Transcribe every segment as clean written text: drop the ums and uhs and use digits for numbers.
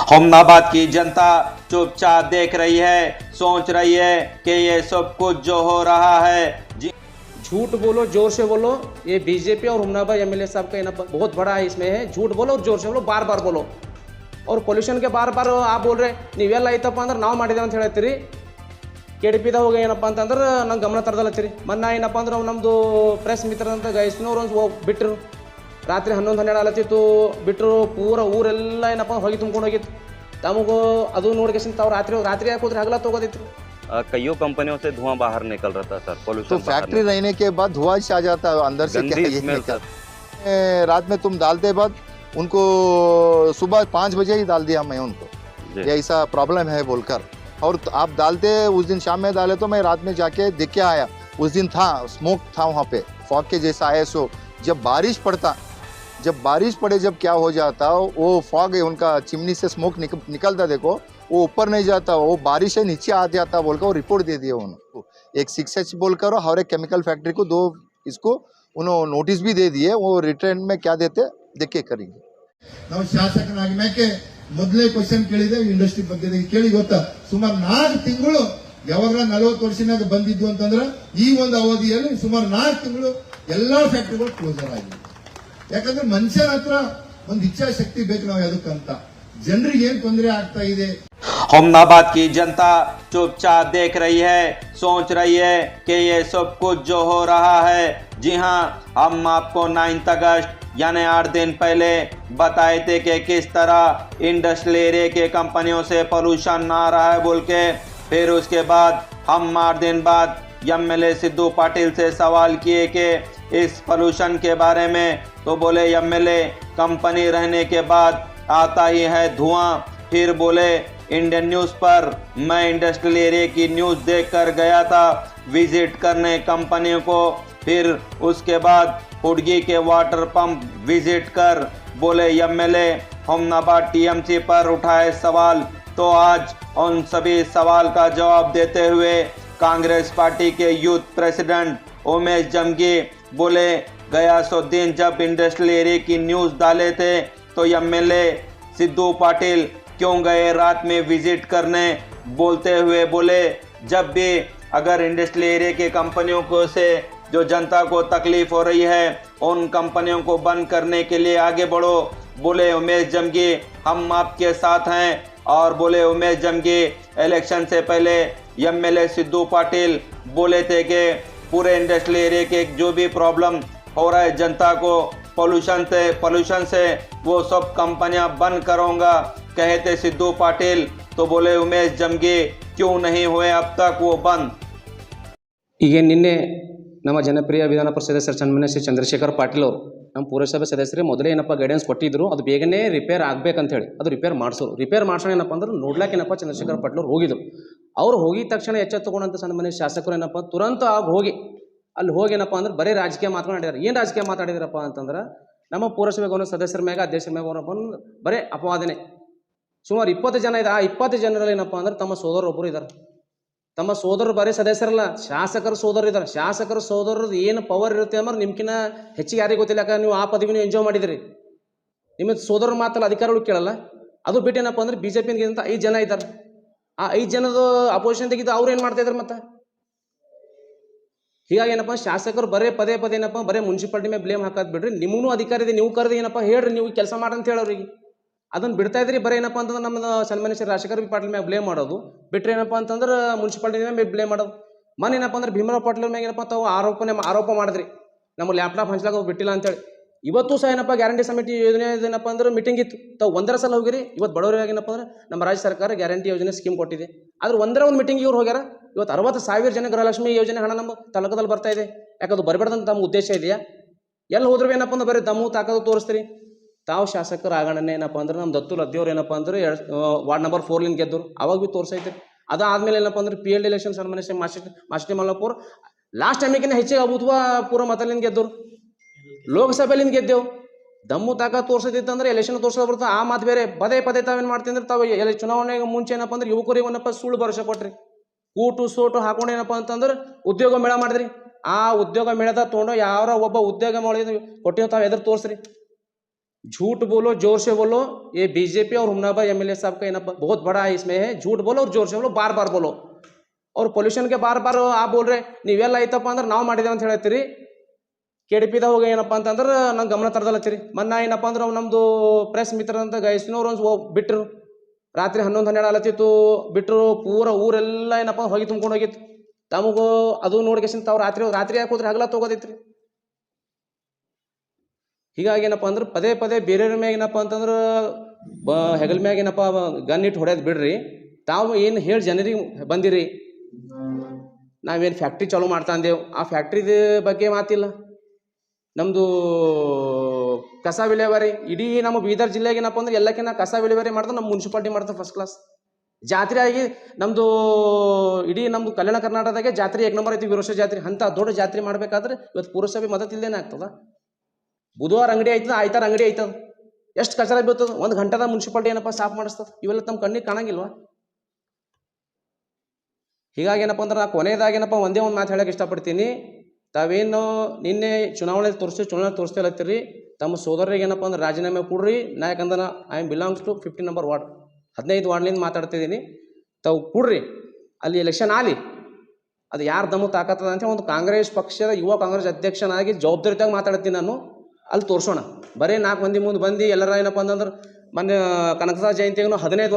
हमनाबाद की जनता चुपचाप देख रही है, सोच रही है कि ये सब कुछ जो हो रहा है झूठ बोलो, जोर से बोलो। ये बीजेपी और हमनाबाद एमएलए साहब का बहुत बड़ा इसमें है। झूठ बोलो और जोर से बोलो, बार बार बोलो। और ಪೊಲ್ಯೂಷನ್ के बार बार आप बोल रहे ನೀವೆಲ್ಲ ಐತಪ್ಪ ಅಂದ್ರೆ ನಾವು ಮಾಡಿದೇವೆ ಅಂತ ಹೇಳ್ತೀರಿ। ಕೆಡಿಪಿದ ಹೋಗಿ ಏನಪ್ಪ ಅಂತಂದ್ರೆ ನಂಗೆ ಗಮನ ತರದಲ್ಲತ್ತೀರಿ। ಮೊನ್ನೆ ಏನಪ್ಪ ಅಂದ್ರೆ ನಮ್ಮದು ಪ್ರೆಸ್ ಮಿತ್ರರಂತ ಗೈಸ್ನವ್ರು ಒಂದು ಬಿಟ್ಟರು, ರಾತ್ರಿ 11-12 ಆಲತ್ತಿತ್ತು ಬಿಟ್ಟರು। ಪೂರ ಊರೆಲ್ಲ ಏನಪ್ಪ ಹೊಗೆ ತುಂಬ್ಕೊಂಡು ಹೋಗಿತ್ತು। ತಮಗೂ ಅದು ನೋಡ್ಕೇಸಿಂದ ತಾವು ರಾತ್ರಿ ಯಾಕೆ ಹೋದ್ರೆ ಹಗಲ ತಗೋದಿತ್ತು। कईयों कंपनियों से धुआं बाहर निकल रहा था सर, पोल्यूशन। तो फैक्ट्री रहने के बाद धुआं आ जाता है अंदर से, क्या ये क्या? रात में तुम डालते बाद उनको सुबह 5 बजे ही डाल दिया मैं उनको, ये ऐसा प्रॉब्लम है बोलकर। और आप डालते उस दिन शाम में डाले तो मैं रात में जाके देख के आया। उस दिन था स्मोक था वहाँ पे, फॉग के जैसा आया। सो जब बारिश पड़े जब क्या हो जाता वो फॉग है उनका, चिमनी से स्मोक निकलता, देखो वो ऊपर नहीं जाता, वो बारिश है नीचे आ जाता बोलकर वो रिपोर्ट दे दिया उनको। एक 6H बोलकर और एक केमिकल फैक्ट्री को 2 इसको उन्होंने नोटिस भी दे दिए। वो रिटर्न में क्या देते देख के करेंगे। ನಾವು ಶಾಸಕನಾಗಿ ಮೇಕೆ ಮೊದಲೇ ಕ್ವಶನ್ ಕೇಳಿದೆ ಇಂಡಸ್ಟ್ರಿ ಬಗ್ಗೆ ಕೇಳಿ ಗೊತ್ತಾ, ಸುಮಾರು 4 ತಿಂಗಳು ಯಾವಾಗ 40 ವರ್ಷನಾಗ ಬಂದಿದ್ದು ಅಂತಂದ್ರೆ ಈ ಒಂದು ಅವಧಿಯಲ್ಲಿ ಸುಮಾರು 4 ತಿಂಗಳು ಎಲ್ಲಾ ಫ್ಯಾಕ್ಟರಿಗಳು ಕ್ಲೋಸರ್ ಆಗಿದೆ। ಯಾಕಂದ್ರೆ ಮನುಷ್ಯನ ಹತ್ರ ಒಂದು ಇಚ್ಛಾಶಕ್ತಿ ಬೇಕು, ನಾವು ಅದಕ್ಕಂತ ಜನರಿಗೆ ಏನ್ ತೊಂದರೆ ಆಗ್ತಾ ಇದೆ। हमनाबाद की जनता चुपचाप देख रही है, सोच रही है कि ये सब कुछ जो हो रहा है। जी हाँ, हम आपको 9 अगस्त यानी 8 दिन पहले बताए थे कि किस तरह इंडस्ट्रियल एरिया के कंपनियों से पोल्यूशन आ रहा है बोल के। फिर उसके बाद हम 8 दिन बाद एमएलए सिद्धू पाटिल से सवाल किए कि इस पोल्यूशन के बारे में, तो बोले एमएलए कंपनी रहने के बाद आता ही है धुआं। फिर बोले इंडियन न्यूज़ पर मैं इंडस्ट्रियल एरिया की न्यूज़ देखकर गया था विजिट करने कंपनियों को। फिर उसके बाद हुडगी के वाटर पंप विजिट कर बोले एमएलए हमनाबाद टीएमसी पर उठाए सवाल। तो आज उन सभी सवाल का जवाब देते हुए कांग्रेस पार्टी के यूथ प्रेसिडेंट उमेश जमगी बोले गया सो दिन जब इंडस्ट्रियल एरिया की न्यूज़ डाले थे तो एमएलए सिद्धू पाटिल क्यों गए रात में विजिट करने। बोलते हुए बोले जब भी अगर इंडस्ट्रियल एरिया के कंपनियों को से जो जनता को तकलीफ हो रही है उन कंपनियों को बंद करने के लिए आगे बढ़ो। बोले उमेश जमगी हम आपके साथ हैं। और बोले उमेश जमगी इलेक्शन से पहले एमएलए सिद्धू पाटिल बोले थे कि पूरे इंडस्ट्रियल एरिया के जो भी प्रॉब्लम हो रहा है जनता को पोल्यूशन से वो सब कंपनियां बंद करूंगा कहते सिद्धू पाटिल। तो बोले उमेश जमगी क्यों नहीं हुए अब तक वो बंद। ಈಗ ನಿನ್ನೆ ನಮ್ಮ ಜನಪ್ರಿಯ ವಿಧಾನ ಪರಿಷತ್ ಸದಸ್ಯರು ಸನ್ಮಾನ್ಯ ಶ್ರೀ ಚಂದ್ರಶೇಖರ್ ಪಾಟೀಲ್ ಅವರು ನಮ್ಮ ಪುರಸಭೆ ಸದಸ್ಯರೇ ಮೊದಲೇ ಏನಪ್ಪ ಗೈಡೆನ್ಸ್ ಕೊಟ್ಟಿದ್ರು, ಅದು ಬೇಗನೆ ರಿಪೇರ್ ಆಗ್ಬೇಕಂತ ಹೇಳಿ ಅದು ರಿಪೇರ್ ಮಾಡ್ಸೋಣ ಏನಪ್ಪ ಅಂದ್ರೆ ನೋಡ್ಲಾಕ ಏನಪ್ಪ ಚಂದ್ರಶೇಖರ್ ಪಾಟೀಲ್ ಅವರು ಹೋಗಿದ್ರು। ಅವ್ರು ಹೋಗಿದ ತಕ್ಷಣ ಎಚ್ಚೆತ್ತುಕೊಂಡಂಥ ಸನ್ಮಾನ್ಯ ಶಾಸಕರು ಏನಪ್ಪ ತುರಂತ ಆಗಿ ಹೋಗಿ ಅಲ್ಲಿ ಹೋಗಿ ಏನಪ್ಪ ಅಂದ್ರೆ ಬರೀ ರಾಜಕೀಯ ಮಾತನಾಡಿದಾರೆ। ಏನು ರಾಜಕೀಯ ಮಾತಾಡಿದಾರಪ್ಪ ಅಂತಂದ್ರೆ ನಮ್ಮ ಪುರಸಭೆಗೆ ಒಂದು ಸದಸ್ಯರ ಮ್ಯಾಗ ಅಧ್ಯಕ್ಷರ ಮ್ಯಾಗ ಬರೀ ಅಪವಾದನೆ। ಸುಮಾರು 20 ಜನ ಇದೆ, ಆ 20 ಜನರಲ್ಲಿ ಏನಪ್ಪ ಅಂದ್ರೆ ತಮ್ಮ ಸೋದರೊಬ್ಬರು ಇದ್ದಾರೆ। ತಮ್ಮ ಸೋದರರು ಬರೀ ಸದಸ್ಯರಲ್ಲ, ಶಾಸಕರ ಸೋದರರು ಇದ್ದಾರೆ। ಶಾಸಕರ ಸೋದರರು ಏನು ಪವರ್ ಇರುತ್ತೆ ಅಂದ್ರೆ ನಿಮ್ಕಿನ್ನ ಹೆಚ್ಚಿಗೆ ಯಾರಿಗೆ ಗೊತ್ತಿಲ್ಲ, ಯಾಕಂದ್ರೆ ನೀವು ಆ ಪದವಿ ನೀವು ಎಂಜಾಯ್ ಮಾಡಿದಿರಿ। ನಿಮ್ಮ ಸೋದರರ ಮಾತಲ್ಲ ಅಧಿಕಾರಿಗಳು ಕೇಳಲ್ಲ। ಅದು ಬಿಟ್ಟು ಏನಪ್ಪ ಅಂದ್ರೆ ಬಿಜೆಪಿಯಿಂದ 5 ಜನ ಇದ್ದಾರೆ। ಆ 5 ಜನದ ಅಪೋಸಿಷನ್ ತೆಗೆದು ಅವ್ರು ಏನು ಮಾಡ್ತಾ ಇದ್ದಾರೆ ಮತ್ತೆ। ಹೀಗಾಗಿ ಏನಪ್ಪ ಶಾಸಕರು ಬರೇ ಪದೇ ಏನಪ್ಪ ಬರೇ ಮುನ್ಸಿಪಾಲಿಟಿ ಮೇಲೆ ಬ್ಲೇಮ್ ಹಾಕೋದು ಬಿಡ್ರಿ, ನಿಮಗೂ ಅಧಿಕಾರ ಇದೆ, ನೀವು ಕರೆದು ಏನಪ್ಪ ಹೇಳ್ರಿ ನೀವು ಕೆಲಸ ಮಾಡಂತ ಹೇಳೋರಿಗೆ ಅದನ್ನು ಬಿಡ್ತಾ ಇದ್ರಿ। ಬರೀ ಏನಪ್ಪ ಅಂತಂದ್ರೆ ನಮ್ಮದು ಸನ್ಮಾನ್ಯ ಶ್ರೀ ರಾಜಶೇಖರ್ ಪಾಟೀಲ್ ಮ್ಯಾಗ ಬ್ಲೇಮ್ ಮಾಡೋದು ಬಿಟ್ಟರೆ ಏನಪ್ಪ ಅಂತಂದ್ರೆ ಮುನ್ಸಿಪಾಲಿಟಿ ಮೇಲೆ ಬ್ಲೇಮ್ ಮಾಡೋದು। ಮನೆ ಏನಪ್ಪ ಅಂದ್ರೆ ಭೀಮರಾವ್ ಪಾಟೀಲ್ ಮ್ಯಾಗ ಏನಪ್ಪ ತಾವು ಆರೋಪ ಮಾಡಿದ್ರಿ ನಮ್ಮ ಲ್ಯಾಪ್ಟಾಪ್ ಹಂಚ್ಲಾಕ ಬಿಟ್ಟಿಲ್ಲ ಅಂತೇಳಿ। ಇವತ್ತು ಸಹ ಏನಪ್ಪ ಗ್ಯಾರಂಟಿ ಸಮಿತಿ ಯೋಜನೆ ಏನಪ್ಪ ಅಂದ್ರೆ ಮೀಟಿಂಗ್ ಇತ್ತು, ತಾವು 1 ಸಲ ಹೋಗಿರಿ। ಇವತ್ತು ಬಡವರಿಗೆ ಏನಪ್ಪ ಅಂದ್ರೆ ನಮ್ಮ ರಾಜ್ಯ ಸರ್ಕಾರ ಗ್ಯಾರಂಟಿ ಯೋಜನೆ ಸ್ಕೀಮ್ ಕೊಟ್ಟಿದೆ, ಆದ್ರೆ ಒಂದು ಮೀಟಿಂಗ್ ಇವ್ರು ಹೋಗ್ಯಾರ। ಇವತ್ತು 60,000 ಜನ ಗೃಹಲಕ್ಷ್ಮಿ ಯೋಜನೆ ಹಣ ನಮ್ಮ ತಾಲೂಕದಲ್ಲಿ ಬರ್ತಾ ಇದೆ, ಯಾಕಂದ್ರೆ ಬರಬೇಡ್ದಂತ ತಮ್ಮ ಉದ್ದೇಶ ಇದೆಯಾ? ಎಲ್ಲಿ ಹೋದ್ರೂ ಏನಪ್ಪ ಅಂದ್ರೆ ಬರೀ ದಮ್ಮು ತಾಕತ್ತು ತೋರಿಸ್ತೀರಿ ತಾವು। ಶಾಸಕರ ಆಗಣನೆ ಏನಪ್ಪ ಅಂದ್ರೆ ನಮ್ಮ ದತ್ತು ಲದ್ದಿಯವ್ರು ಏನಪ್ಪ ಅಂದ್ರೆ ವಾರ್ಡ್ ನಂಬರ್ 4 ಗೆದ್ದರು, ಅವಾಗ ಭೀ ತೋರಿಸೈತೆ। ಅದಾದ್ಮೇಲೆ ಏನಪ್ಪ ಅಂದ್ರೆ PLD ಎಲೆಕ್ಷನ್ ಸನ್ಮಾನ್ಯ ಮಾಸ್ಟರ್ ಮಲ್ಲಪುರ್ ಲಾಸ್ಟ್ ಟೈಮಿಗಿಂತ ಹೆಚ್ಚಿಗೆ ಅಭೂತಪೂರ್ವ ಮತಲಿಂದ ಗೆದ್ದರು, ಲೋಕಸಭೆಲಿಂದ ಗೆದ್ದೆವು। ದಮ್ಮು ತಾಕತ್ತು ತೋರಿಸೈತಿತ್ತಂದ್ರೆ ಎಲೆಕ್ಷನ್ ತೋರಿಸೋದು ಬರ್ತದೆ, ಆ ಮಾತು ಬೇರೆ। ಪದೇ ತಾವೇನು ಮಾಡ್ತೀನಿ ಅಂದ್ರೆ ತಾವು ಚುನಾವಣೆಗೆ ಮುಂಚೆ ಏನಪ್ಪ ಅಂದ್ರೆ ಯುವಕರಿಗೆ ಏನಪ್ಪ ಸುಳ್ಳು ಭರವಸೆ ಕೊಟ್ರಿ, ಕೂಟು ಸೋಟು ಹಾಕೊಂಡು ಏನಪ್ಪ ಅಂತಂದ್ರೆ ಉದ್ಯೋಗ ಮೇಳ ಮಾಡಿದ್ರಿ। ಆ ಉದ್ಯೋಗ ಮೇಳದ ತೊಗೊಂಡು ಯಾರೋ ಒಬ್ಬ ಉದ್ಯೋಗ ಮಾಡಿದ ಕೊಟ್ಟಿರೋ ತಾವು ಎದುರು ತೋರಿಸ್ರಿ। झूठ बोलो जोर से बोलो, ये बीजेपी और हुमनाबाद एमएलए साहब का ना बहुत बड़ा इसमें है। झूठ बोलो और जोर से बोलो, बार बार बोलो। और ಪೊಲ್ಯೂಷನ್ के बार बार आप बोल रहे ನೀವೆಲ್ಲ ಐತಪ್ಪ ಅಂದ್ರೆ ನಾವು ಮಾಡಿದೇವೆ ಅಂತ ಹೇಳ್ತೀರಿ, ಕೆಡಿಪಿದ ಹೋಗಿ ಏನಪ್ಪ ಅಂತಂದ್ರೆ ನಂಗೆ ಗಮನ ತರದಲ್ಲತ್ತೀರಿ. ಮೊನ್ನೆ ಏನಪ್ಪ ಅಂದ್ರೆ ನಮ್ಮದು ಪ್ರೆಸ್ ಮಿತ್ರ ಅಂತ ಗೈಸ್ನವ್ರು ಒಂದು ಬಿಟ್ಟರು, ರಾತ್ರಿ 11-12 ಆಲತ್ತಿತ್ತು ಬಿಟ್ಟರು, ಪೂರ ಊರೆಲ್ಲ ಏನಪ್ಪ ಹೋಗಿ ತುಂಬ್ಕೊಂಡು ಹೋಗಿತ್ತು. ತಮಗೂ ಅದು ನೋಡ್ಕೇಸಿಂದ ತಾವು ರಾತ್ರಿ ಯಾಕೆ ಹೋದ್ರೆ ಹಗಲ ತಗೋದೈತ್ರಿ. ಹೀಗಾಗಿ ಏನಪ್ಪ ಅಂದ್ರೆ ಪದೇ ಪದೇ ಬೇರೆಯವ್ರ ಮ್ಯಾಗ ಏನಪ್ಪ ಅಂತಂದ್ರೆ ಹೆಗಲ ಮ್ಯಾಗ ಏನಪ್ಪ ಗನ್ ಇಟ್ಟು ಹೊಡೆಯೋದು ಬಿಡ್ರಿ. ತಾವು ಏನು ಹೇಳಿ ಜನರಿಗೆ ಬಂದಿರಿ, ನಾವೇನು ಫ್ಯಾಕ್ಟ್ರಿ ಚಾಲೂ ಮಾಡ್ತಾ ಅಂದೇವು, ಆ ಫ್ಯಾಕ್ಟ್ರಿದ ಬಗ್ಗೆ ಮಾತಿಲ್ಲ. ನಮ್ಮದು ಕಸ ವಿಲೇವಾರಿ ಇಡೀ ನಮ್ಮ ಬೀದರ್ ಜಿಲ್ಲೆಗೆ ಏನಪ್ಪ ಅಂದ್ರೆ ಎಲ್ಲಕ್ಕಿಂತ ಕಸ ವಿಲೇವಾರಿ ಮಾಡ್ತಾರೆ ನಮ್ಮ ಮುನ್ಸಿಪಾಲ್ಟಿ ಮಾಡ್ತಾರೆ ಫಸ್ಟ್ ಕ್ಲಾಸ್. ಜಾತ್ರೆ ಆಗಿ ನಮ್ಮದು ಇಡೀ ನಮ್ಮದು ಕಲ್ಯಾಣ ಕರ್ನಾಟಕದಾಗೆ ಜಾತ್ರೆ 1 ನಂಬರ್ ಐತಿ, ವೀರೋಶ ಜಾತ್ರೆ. ಅಂಥ ದೊಡ್ಡ ಜಾತ್ರೆ ಮಾಡಬೇಕಾದ್ರೆ ಇವತ್ತು ಪುರಸಭೆ ಮದತ್ ಇಲ್ದೇನೆ ಆಗ್ತದ. ಬುಧವಾರ ಅಂಗಡಿ ಆಯ್ತದ, ಆಯ್ತಾರ ಅಂಗಡಿ ಆಯ್ತದ, ಎಷ್ಟು ಕಚರ ಬೀಳ್ತದ, 1 ಗಂಟೆದ ಮುನ್ಸಿಪಾಲ್ಟಿ ಏನಪ್ಪ ಸಾಫ್ ಮಾಡಿಸ್ತದ. ಇವೆಲ್ಲ ತಮ್ಮ ಕಣ್ಣಿಗೆ ಕಾಣಂಗಿಲ್ವಾ? ಹೀಗಾಗಿ ಏನಪ್ಪ ಅಂದ್ರೆ ನಾ ಕೊನೆಯದಾಗೇನಪ್ಪ ಒಂದೇ ಒಂದು ಮಾತು ಹೇಳಕ್ಕೆ ಇಷ್ಟಪಡ್ತೀನಿ. ತಾವೇನು ನಿನ್ನೆ ಚುನಾವಣೆ ತೋರಿಸ್ತೇಲತ್ತೀರಿ, ತಮ್ಮ ಸೋದರಿಗೆ ಏನಪ್ಪ ಅಂದ್ರೆ ರಾಜೀನಾಮೆ ಕೊಡ್ರಿ. ನಾ ಯಾಕಂದ್ರೆ I am belongs to 15 number ward, 15 ವಾರ್ಡ್ಲಿಂದ ಮಾತಾಡ್ತಿದ್ದೀನಿ. ತಾವು ಕೊಡ್ರಿ, ಅಲ್ಲಿ ಎಲೆಕ್ಷನ್ ಆಗಲಿ, ಅದು ಯಾರು ದಮ್ಮು ತಾಕತ್ತದ ಅಂತ ಒಂದು ಕಾಂಗ್ರೆಸ್ ಪಕ್ಷದ ಯುವ ಕಾಂಗ್ರೆಸ್ ಅಧ್ಯಕ್ಷನಾಗಿ ಜವಾಬ್ದಾರಿಯಾಗಿ ಮಾತಾಡ್ತೀನಿ ನಾನು. ಅಲ್ಲಿ ತೋರಿಸೋಣ. ಬರೀ 4 ಮಂದಿ ಮುಂದೆ ಬಂದು ಎಲ್ಲರ ಏನಪ್ಪ ಅಂತಂದ್ರೆ ಮೊನ್ನೆ ಕನಕದಾಸ ಜಯಂತಿಗೂ 15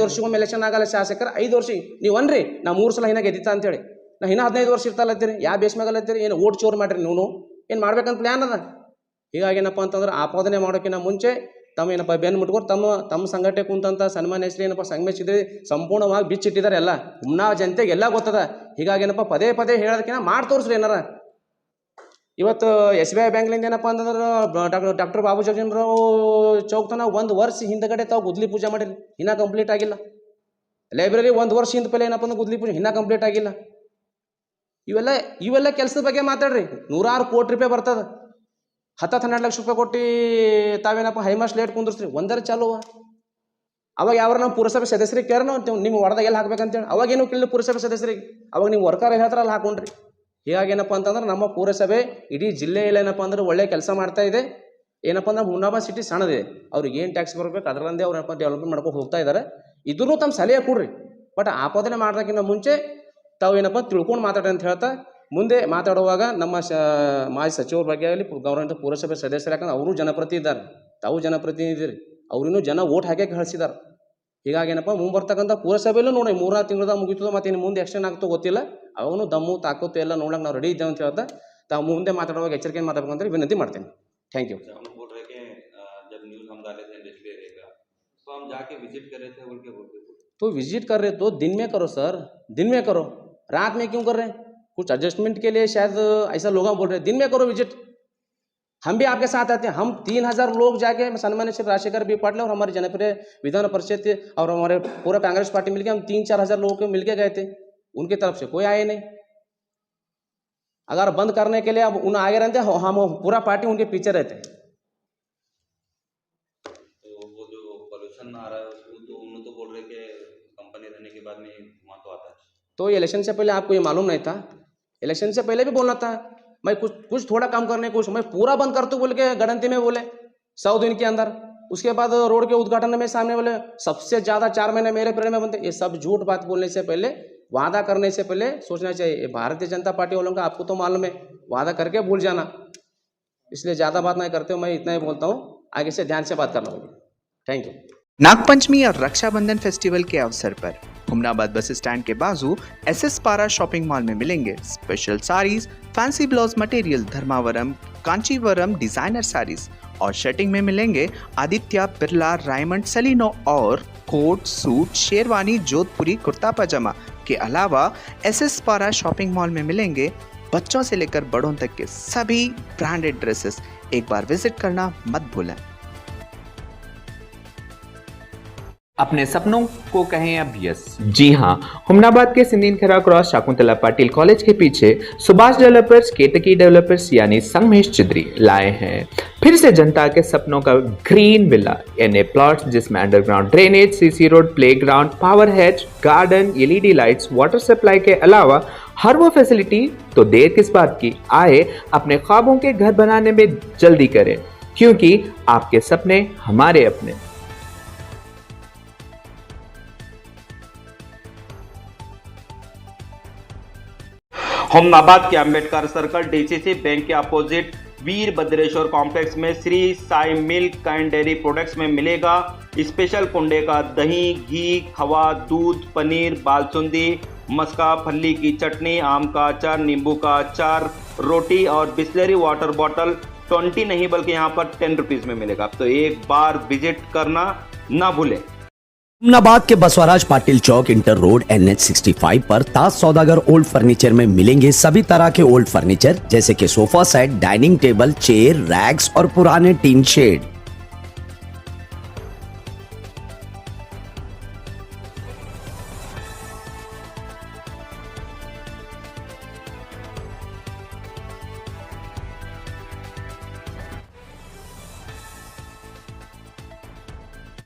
ವರ್ಷಕ್ಕೊಮ್ಮೆ ಎಲೆಕ್ಷನ್ ಆಗಲ್ಲ ಶಾಸಕರು. 5 ವರ್ಷ ನೀವು ಅನ್ರಿ ನಾ 3 ಸಲ ಹಿಂಗೆ ಗೆದ್ದಿತ್ತ ಅಂತೇಳಿ, ನಾ ಇನ್ನೂ 15 ವರ್ಷ ಇರ್ತಲ್ಲತ್ತೀರಿ. ಯಾವ ಬೇಸ್ ಮ್ಯಾಗಲ್ಲತ್ತೀರಿ? ಏನು ಓಟ್ ಚೋರು ಮಾಡಿರಿ ನೀವು? ಏನು ಮಾಡ್ಬೇಕಂತ ಪ್ಲ್ಯಾನ್ ಅದ? ಹೀಗಾಗಿ ಏನಪ್ಪ ಅಂತಂದ್ರೆ ಆಪಾದನೆ ಮಾಡೋಕ್ಕಿಂತ ಮುಂಚೆ ತಮ್ಮ ಏನಪ್ಪ ಬೆನ್ನು ಮುಟ್ಕೊಂಡು ತಮ್ಮ ಸಂಘಟನೆ ಕುಂತಂಥ ಸನ್ಮಾನ್ಯ ಹೆಸರು ಏನಪ್ಪ ಸಂಗಮೇಶಿದ್ರಿ ಸಂಪೂರ್ಣವಾಗಿ ಬಿಚ್ಚಿಟ್ಟಿದ್ದಾರೆ. ಎಲ್ಲ ಹುಮ್ನಾಬಾದ್ ಜನತೆಗೆ ಎಲ್ಲ ಗೊತ್ತದ. ಹೀಗಾಗಿ ಏನಪ್ಪ ಪದೇ ಪದೇ ಹೇಳೋದಕ್ಕಿಂತ ಮಾಡಿ ತೋರಿಸ್ರಿ ಏನಾರ. ಇವತ್ತು SBI ಬ್ಯಾಂಕ್ಲಿಂದ ಏನಪ್ಪ ಅಂತಂದ್ರೆ ಡಾಕ್ಟರ್ ಬಾಬು ಜಗಜೀವನರಾವ್ ಚೌಕ್ ತನ 1 ವರ್ಷ ಹಿಂದಗಡೆ ತಾವು ಗುದ್ಲಿ ಪೂಜೆ ಮಾಡಿರಿ, ಇನ್ನೂ ಕಂಪ್ಲೀಟ್ ಆಗಿಲ್ಲ. ಲೈಬ್ರರಿ 1 ವರ್ಷ ಹಿಂದ ಪೈಲೆ ಏನಪ್ಪ ಅಂದ್ರೆ ಗುದ್ಲಿ ಪೂಜೆ ಇನ್ನೂ ಕಂಪ್ಲೀಟ್ ಆಗಿಲ್ಲ. ಇವೆಲ್ಲ ಕೆಲಸದ ಬಗ್ಗೆ ಮಾತಾಡ್ರಿ. 100 ಕೋಟಿ ರೂಪಾಯಿ ಬರ್ತದೆ, 10-12 ಲಕ್ಷ ರೂಪಾಯಿ ಕೊಟ್ಟು ತಾವೇನಪ್ಪ ಹೈಮಾಸ್ಟ್ ಲೇಟ್ ಕುಂದ್ರಿಸ್ರಿ, ಒಂದರ ಚಾಲು. ಅವಾಗ ಯಾರು ನಮ್ಮ ಪುರಸಭೆ ಸದಸ್ಯರಿಗೆ ಕೇರ ನಾವು ನಿಮ್ಮ ವಾರ್ಡ್ದಾಗ ಎಲ್ಲಿ ಹಾಕ್ಬೇಕಂತೇಳಿ ಅವಾಗೇನು ಕೇಳಿ ಪುರಸಭೆ ಸದಸ್ಯರಿಗೆ, ಅವಾಗ ನೀವು ವರ್ಕರ್ ಹೇಳ್ತಾರ ಅಲ್ಲಿ ಹಾಕೊಂಡ್ರಿ. ಹೀಗಾಗಿ ಏನಪ್ಪ ಅಂತಂದ್ರೆ ನಮ್ಮ ಪುರಸಭೆ ಇಡೀ ಜಿಲ್ಲೆಯಲ್ಲಿ ಏನಪ್ಪ ಅಂದ್ರೆ ಒಳ್ಳೆ ಕೆಲಸ ಮಾಡ್ತಾ ಇದೆ. ಏನಪ್ಪ ಅಂದ್ರೆ ಹುಮ್ನಾಬಾದ್ ಸಿಟಿ ಸಣ್ಣದಿದೆ, ಅವ್ರಿಗೆ ಏನು ಟ್ಯಾಕ್ಸ್ ಬರಬೇಕು ಅದರಂದೇ ಅವ್ರು ಏನಪ್ಪ ಡೆವಲಪ್ಮೆಂಟ್ ಮಾಡ್ಕೊಂಡು ಹೋಗ್ತಾ ಇದ್ದಾರೆ. ಇದನ್ನು ತಮ್ಮ ಸಲಹೆ ಕೊಡ್ರಿ. ಬಟ್ ಆಪಾದನೆ ಮಾಡೋದಕ್ಕಿಂತ ಮುಂಚೆ ತಾವು ಏನಪ್ಪ ತಿಳ್ಕೊಂಡು ಮಾತಾಡ್ರಿ ಅಂತ ಹೇಳ್ತಾ ಮುಂದೆ ಮಾತಾಡುವಾಗ ನಮ್ಮ ಮಾಜಿ ಸಚಿವರ ಬಗ್ಗೆ ಆಗಲಿ ಗೌರವಾನ್ವಿತ ಪುರಸಭೆ ಸದಸ್ಯರು, ಯಾಕಂದ್ರೆ ಅವರು ಜನಪ್ರತಿನಿಧಿ ಇದ್ದಾರೆ, ತಾವು ಜನಪ್ರತಿನಿಧಿ, ಅವ್ರಿನ್ನೂ ಜನ ಓಟ್ ಹಾಕಿ ಕಳಿಸಿದ್ದಾರೆ. ಹೀಗಾಗಿ ಏನಪ್ಪ ಮುಂಬರ್ತಕ್ಕಂಥ ಪುರಸಭೆಯಲ್ಲೂ ನೋಡಿ 3-4 ತಿಂಗಳದಾಗ ಮುಗಿತದೋ ಮತ್ತು ಇನ್ನು ಮುಂದೆ ಎಕ್ಸ್ಟೆಂಡ್ ಆಗ್ತೋ ಗೊತ್ತಿಲ್ಲ. ಅವನು ದಮ್ಮು ತಾಕತ್ತು ಎಲ್ಲ ನೋಡಕ್ಕೆ ನಾವು ರೆಡಿ ಇದ್ದೇವೆ ಅಂತ ಹೇಳ್ತಾ ತಾವು ಮುಂದೆ ಮಾತಾಡುವಾಗ ಎಚ್ಚರಿಕೆ ಮಾತಾಡಬೇಕು ಅಂತ ವಿನಂತಿ ಮಾಡ್ತೇನೆ. Thank you. तो विजिट कर रहे तो दिन में करो सर, दिन में करो, रात में क्यों कर रहे हैं? कुछ एडजस्टमेंट के लिए शायद ऐसा लोग बोल रहे हैं, दिन में करो विजिट. हम भी आपके साथ आते हैं. हम 3000 लोग जाके सम्मानित श्री राजशेखर बी पाटिल और हमारे जनप्रिय विधान परिषद और हमारे पूरा कांग्रेस पार्टी मिलकर हम 3-4 हज़ार लोगों को मिलके गए थे. उनकी तरफ से कोई आए नहीं. अगर बंद करने के लिए अब उन आगे रहते हम पूरा पार्टी उनके पीछे रहते. तो वो जो पॉल्यूशन आ रहा है उसको तो उन्होंने तो बोल रहे कि कंपनी रहने के बाद में धुआं तो आता है. तो इलेक्शन से पहले आपको ये मालूम नहीं था? इलेक्शन से पहले भी बोलना था मैं कुछ थोड़ा काम करने को, मैं पूरा बंद कर दूं बोल के गणतंत्र में बोले 100 दिन के अंदर. उसके बाद रोड के उद्घाटन में सामने बोले सबसे ज़्यादा 4 महीने मेरे पीरियड में बनते. ये सब झूठ बात बोलने से पहले, वादा करने से पहले सोचना चाहिए. भारतीय जनता पार्टी वालों का आपको तो मालूम है, वादा करके भूल जाना. इसलिए ज़्यादा बात नहीं करते हो, मैं इतना ही बोलता हूँ. आगे से ध्यान से बात करना होगी. Thank you. नागपंचमी और रक्षाबंधन फेस्टिवल के अवसर पर हुमनाबाद बस स्टैंड के बाजू SS पारा शॉपिंग मॉल में मिलेंगे special saris, fancy blouse material, Dharmavaram, Kanjeevaram designer saris और शर्टिंग में मिलेंगे आदित्य बिरला, रायमंड, सलीनो और कोट, सूट, शेरवानी, जोधपुरी, कुर्ता पजामा के अलावा SS पारा शॉपिंग मॉल में मिलेंगे बच्चों से लेकर बड़ों तक के सभी ब्रांडेड ड्रेसेस. एक बार विजिट करना मत भूलें. अपने सपनों को कहें अब यस. जी हाँ, हुमनाबाद के सिंदीन खरा क्रॉस शाकुंतला पाटिल कॉलेज के पीछे सुभाष डेवलपर्स, केतकी डेवलपर्स यानी संगमेश चिद्री लाए हैं फिर से जनता के सपनों का ग्रीन विला यानी प्लॉट्स जिसमें underground drainage, CC road, playground, power hedge, garden, LED lights, water supply के अलावा हर वो फैसिलिटी. तो देर किस बात की, आए अपने ख्वाबों के घर बनाने में जल्दी करें. क्योंकि आपके सपने हमारे अपने। हुमनाबाद के अंबेडकर सर्कल डीसीसी बैंक के अपोजिट वीरभद्रेश्वर कॉम्प्लेक्स में Shri Sai milk and dairy products में मिलेगा स्पेशल कुंडे का दही, घी, खवा, दूध, पनीर, बालसुंदी, मस्का, फल्ली की चटनी, आम का अचार, नींबू का अचार, रोटी और बिस्लरी वाटर बॉटल 20 नहीं बल्कि यहाँ पर 10 रुपीज में मिलेगा। तो एक बार विजिट करना ना भूलें। हुमनाबाद के बसवराज पाटिल चौक इंटर रोड NH 65 पर ताज सौदागर ओल्ड फर्नीचर में मिलेंगे सभी तरह के ओल्ड फर्नीचर जैसे कि sofa set, dining table, chair, racks और पुराने टीन शेड।